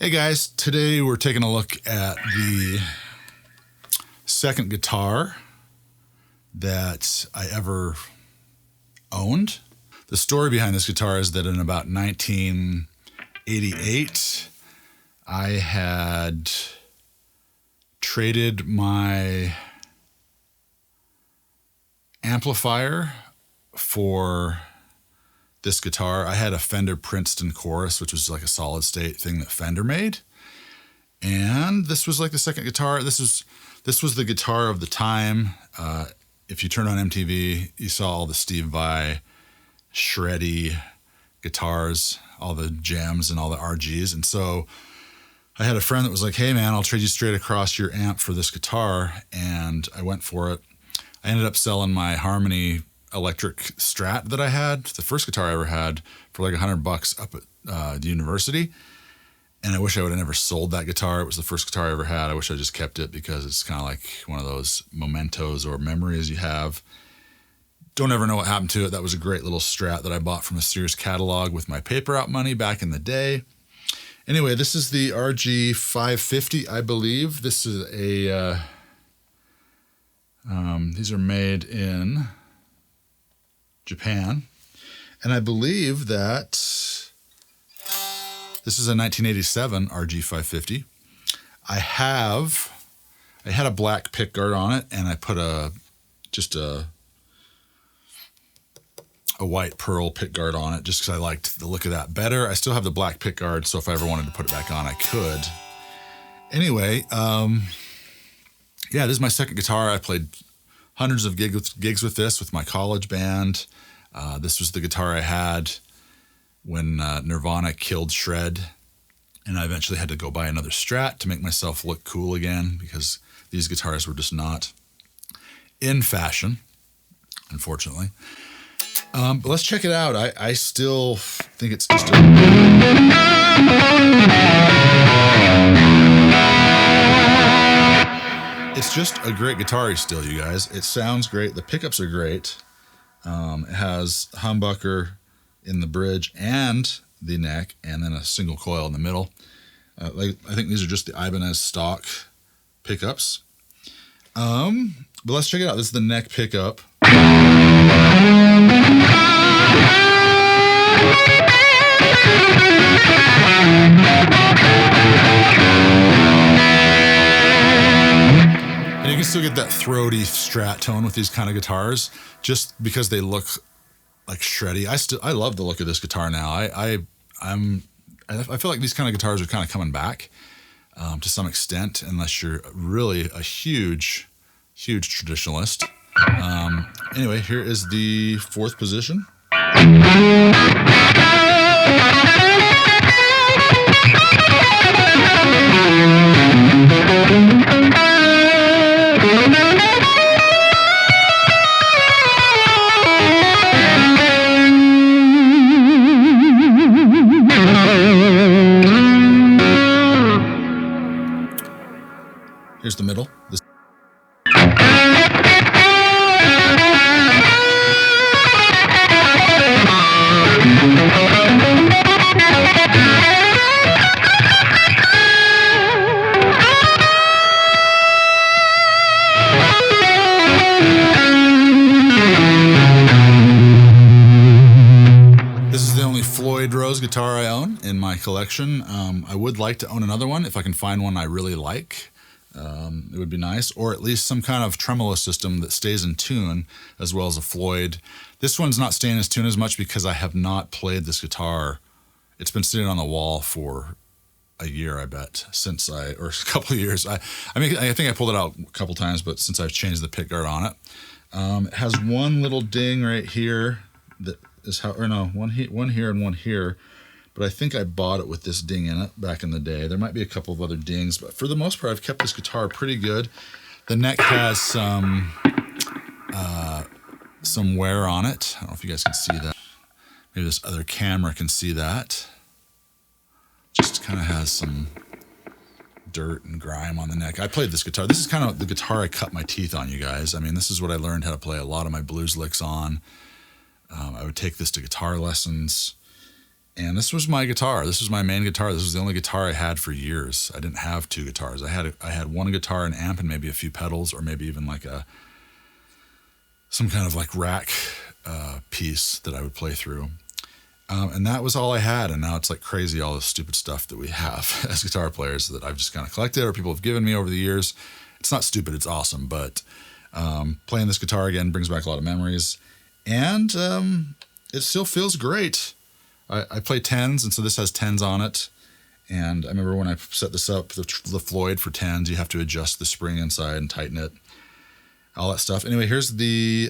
Hey guys, today we're taking a look at the second guitar that I ever owned. The story behind this guitar is that in about 1988, I had traded my amplifier for this guitar. I had a Fender Princeton Chorus, which was like a solid state thing that Fender made. And this was like the second guitar. This was the guitar of the time. If you turn on MTV, you saw all the Steve Vai shreddy guitars, all the gems and all the RGs. And so I had a friend that was like, hey man, I'll trade you straight across your amp for this guitar. And I went for it. I ended up selling my Harmony electric Strat that I had, the first guitar I ever had, for like $100 up at the university. And I wish I would have never sold that guitar. It was the first guitar I ever had. I wish I just kept it because it's kind of like one of those mementos or memories you have. Don't ever know what happened to it. That was a great little Strat that I bought from a Sears catalog with my paper out money back in the day. Anyway, this is the RG550, I believe. This is a, these are made in Japan. And I believe that this is a 1987 RG550. I had a black pickguard on it, and I put just a white pearl pickguard on it just because I liked the look of that better. I still have the black pickguard, so if I ever wanted to put it back on, I could. Anyway, yeah, this is my second guitar. I played hundreds of gigs with this with my college band. This was the guitar I had when Nirvana killed shred, and I eventually had to go buy another Strat to make myself look cool again because these guitars were just not in fashion, unfortunately. But let's check it out. I still think it's just it's just a great guitar still, you guys. It sounds great. The pickups are great. It has humbucker in the bridge and the neck, and then a single coil in the middle. I think these are just the Ibanez stock pickups. But let's check it out. This is the neck pickup. And you can still get that throaty Strat tone with these kind of guitars just because they look like shreddy. I love the look of this guitar now. I feel like these kind of guitars are kind of coming back to some extent, unless you're really a huge traditionalist. Anyway, here is the fourth position. Here's the middle. This is the only Floyd Rose guitar I own in my collection. I would like to own another one if I can find one I really like. It would be nice, or at least some kind of tremolo system that stays in tune, as well as a Floyd. This one's not staying in tune as much because I have not played this guitar. It's been sitting on the wall for a year, I bet, or a couple of years. I think I pulled it out a couple times, but since I've changed the pickguard on it. It has one little ding right here that is one here and one here. But I think I bought it with this ding in it back in the day. There might be a couple of other dings, but for the most part, I've kept this guitar pretty good. The neck has some wear on it. I don't know if you guys can see that. Maybe this other camera can see that. Just kind of has some dirt and grime on the neck. I played this guitar. This is kind of the guitar I cut my teeth on, you guys. I mean, this is what I learned how to play a lot of my blues licks on. I would take this to guitar lessons, And this was my guitar. This was my main guitar. This was the only guitar I had for years. I didn't have two guitars. I had one guitar, an amp, and maybe a few pedals, or maybe even like some kind of like rack piece that I would play through. And that was all I had. And now it's like crazy, all the stupid stuff that we have as guitar players that I've just kind of collected or people have given me over the years. It's not stupid, it's awesome. But playing this guitar again brings back a lot of memories. And it still feels great. I play 10s, and so this has 10s on it. And I remember when I set this up, the Floyd for 10s, you have to adjust the spring inside and tighten it, all that stuff. Anyway, here's the,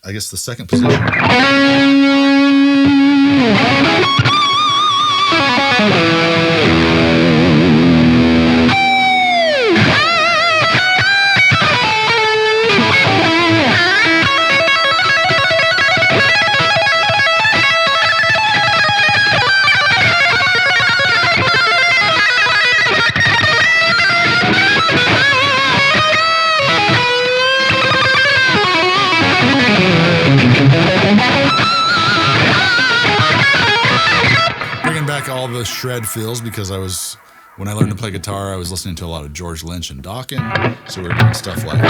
I guess the second position. All the shred feels, because when I learned to play guitar, I was listening to a lot of George Lynch and Dokken, so we were doing stuff like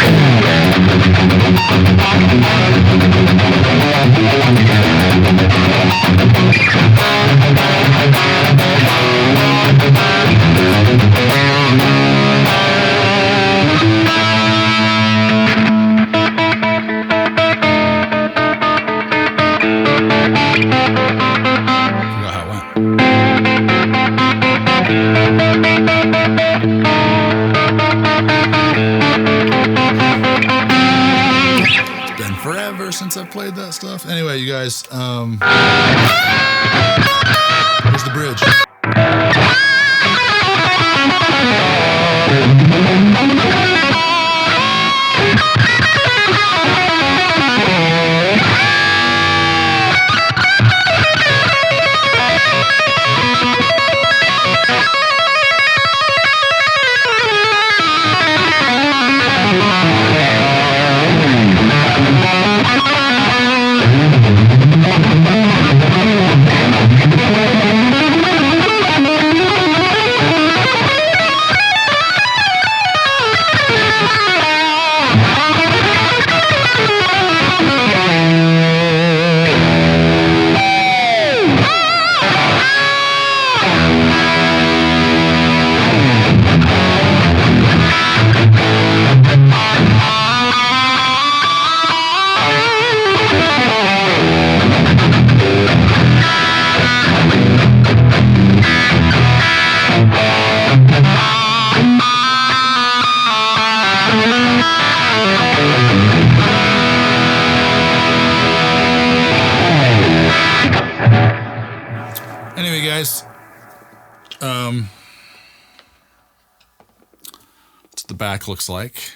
since I played that stuff. Anyway, you guys, here's the bridge. Anyway, guys, that's what the back looks like.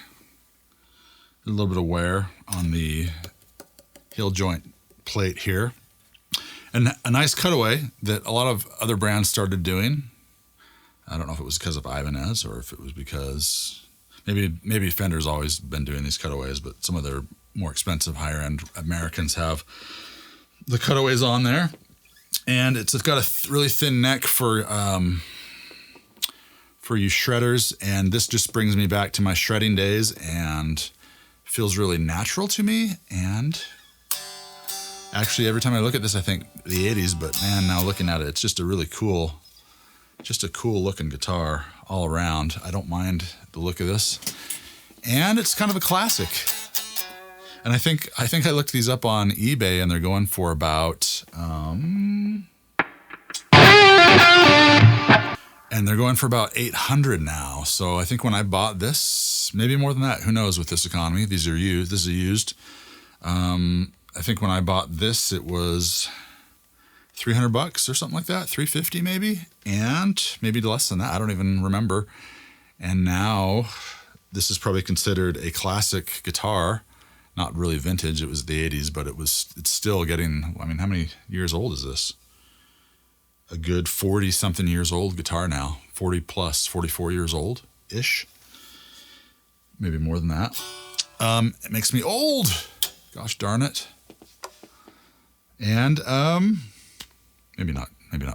A little bit of wear on the heel joint plate here. And a nice cutaway that a lot of other brands started doing. I don't know if it was because of Ibanez or if it was because maybe Fender's always been doing these cutaways, but some of their more expensive higher end Americans have the cutaways on there. And it's got a really thin neck for you shredders, and this just brings me back to my shredding days and feels really natural to me. And actually, every time I look at this, I think the 80s, but man, now looking at it, it's just a really cool, looking guitar all around. I don't mind the look of this. And it's kind of a classic. And I think I looked these up on eBay, and they're going for about, $800 now. So I think when I bought this, maybe more than that, who knows with this economy, these are used, this is used. I think when I bought this, it was $300 or something like that, $350 maybe, and maybe less than that. I don't even remember. And now this is probably considered a classic guitar. Not really vintage, it was the 80s, but it's still getting, I mean, how many years old is this? A good 40-something years old guitar now, 40 plus, 44 years old-ish. Maybe more than that. It makes me old, gosh darn it. And maybe not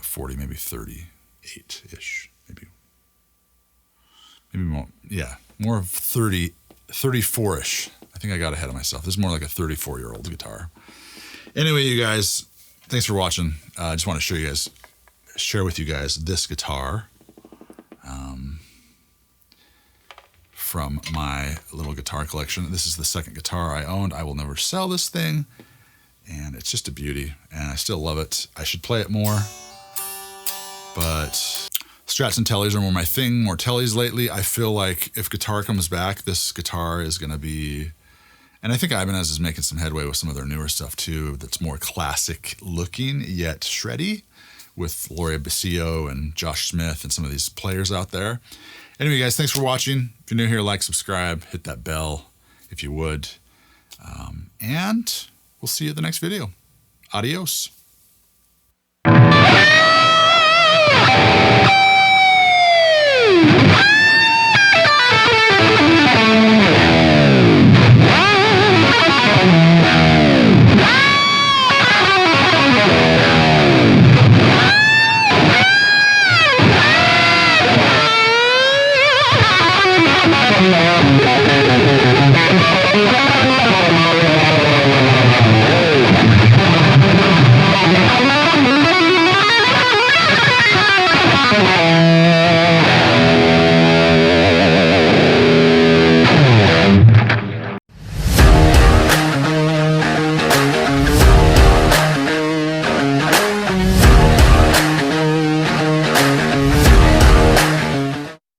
40, maybe 38-ish, maybe more. Yeah, more of 34-ish. I think I got ahead of myself. This is more like a 34-year-old guitar. Anyway, you guys, thanks for watching. I just want to share with you guys this guitar from my little guitar collection. This is the second guitar I owned. I will never sell this thing, and it's just a beauty, and I still love it. I should play it more, but Strats and Tellys are more my thing, more Tellys lately. I feel like if guitar comes back, this guitar is going to be, and I think Ibanez is making some headway with some of their newer stuff too, that's more classic looking, yet shreddy, with Laurie Basilio and Josh Smith and some of these players out there. Anyway, guys, thanks for watching. If you're new here, like, subscribe, hit that bell if you would. And we'll see you at the next video. Adios.